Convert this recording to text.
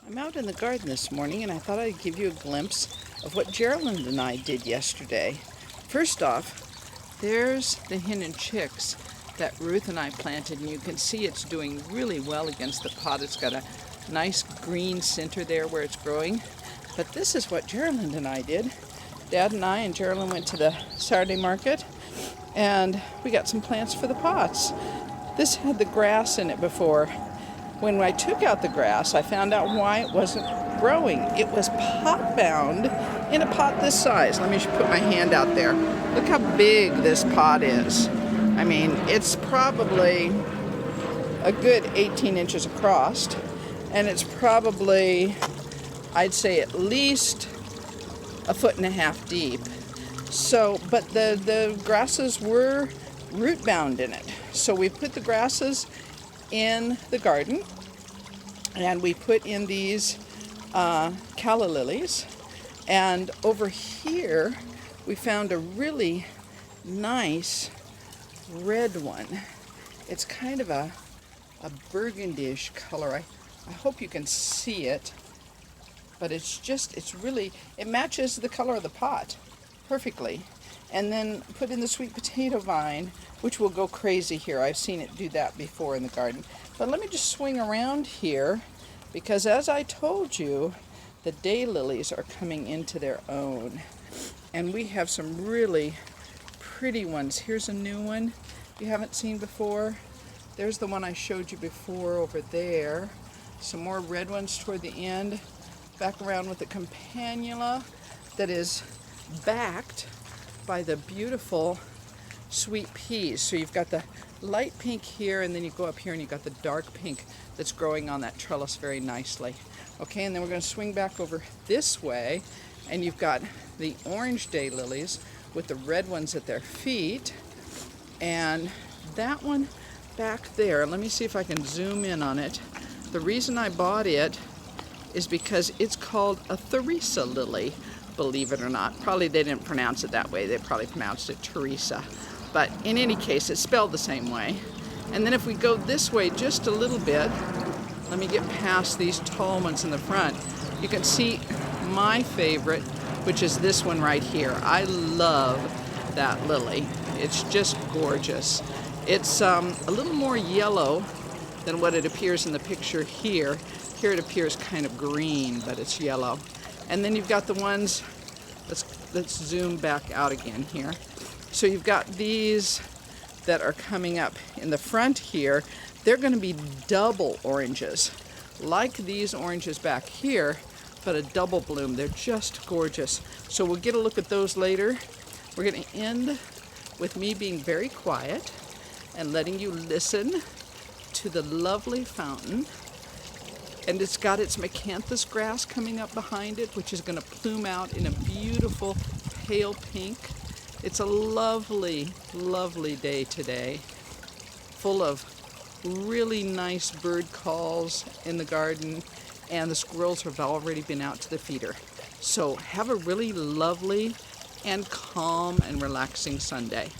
I'm out in the garden this morning and I thought I'd give you a glimpse of what Geraldine and I did yesterday. First off, there's the hen and chicks that Ruth and I planted, and you can see it's doing really well against the pot. It's got a nice green center there where it's growing. But this is what Geraldine and I did. Dad and I and Geraldine went to the Saturday market and we got some plants for the pots. This had the grass in it before. When I took out the grass, I found out why it wasn't growing. It was pot bound in a pot this size. Let me just put my hand out there. Look how big this pot is. I mean, it's probably a good 18 inches across, and it's probably, I'd say, at least 1.5 feet deep. So, but the grasses were root bound in it. So we put the grasses in the garden, and we put in these calla lilies, and over here we found a really nice red one. It's kind of a burgundy-ish color. I hope you can see it, but it's really, it matches the color of the pot perfectly. And then put in the sweet potato vine, which will go crazy here. I've seen it do that before in the garden. But let me just swing around here, because as I told you, the daylilies are coming into their own. And we have some really pretty ones. Here's a new one you haven't seen before. There's the one I showed you before over there. Some more red ones toward the end. Back around with the Campanula that is backed by the beautiful sweet peas. So you've got the light pink here, and then you go up here and you've got the dark pink that's growing on that trellis very nicely. Okay, and then we're going to swing back over this way, and you've got the orange daylilies with the red ones at their feet, and that one back there, let me see if I can zoom in on it. The reason I bought it is because it's called a Theresa Lily, believe it or not. Probably they didn't pronounce it that way. They probably pronounced it Theresa. But in any case, it's spelled the same way. And then if we go this way just a little bit, let me get past these tall ones in the front, you can see my favorite, which is this one right here. I love that lily. It's just gorgeous. It's a little more yellow than what it appears in the picture here. Here it appears kind of green, but it's yellow. And then you've got the ones, let's zoom back out again here. So you've got these that are coming up in the front here. They're going to be double oranges, like these oranges back here, but a double bloom. They're just gorgeous. So we'll get a look at those later. We're going to end with me being very quiet and letting you listen to the lovely fountain. And it's got its miscanthus grass coming up behind it, which is going to plume out in a beautiful pale pink. It's a lovely, lovely day today, full of really nice bird calls in the garden, and the squirrels have already been out to the feeder. So have a really lovely and calm and relaxing Sunday.